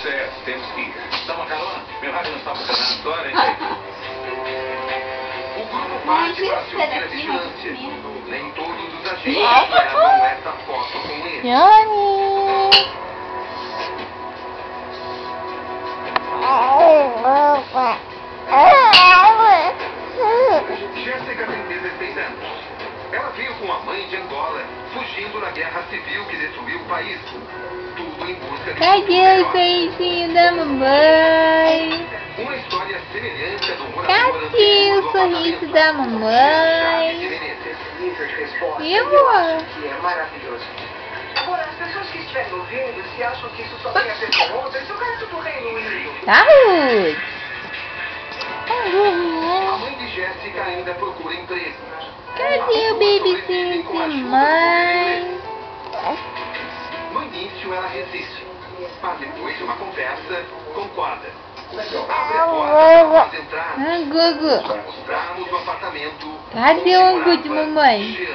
Certo, temos que ir. Dá uma carona? Meu rádio não está funcionando agora, hein? O grupo parte para se unir à vigilância. Nem todos os agentes levam essa foto com ele. Jéssica tem 16 anos. Ela veio com a mãe de Angola, fugindo da guerra civil que destruiu o país. Tudo em busca de Cadê o sorrisinho da mamãe? uma história semelhante à do morador Cadê o sorriso da mamãe? E amor? Que é maravilhoso. Agora, as pessoas que estiverem ouvindo, se acham que isso só tem a ver com outras, isso é tudo Reino Unido. Tá rude. A mãe de Jéssica ainda procura emprego. Cadê o bebezinho de mãe? No início ela resiste, mas depois de uma conversa, concorda. Abre a porta para nós entrarmos. Gugu. Mostramos o apartamento. Cadê o angu de mamãe?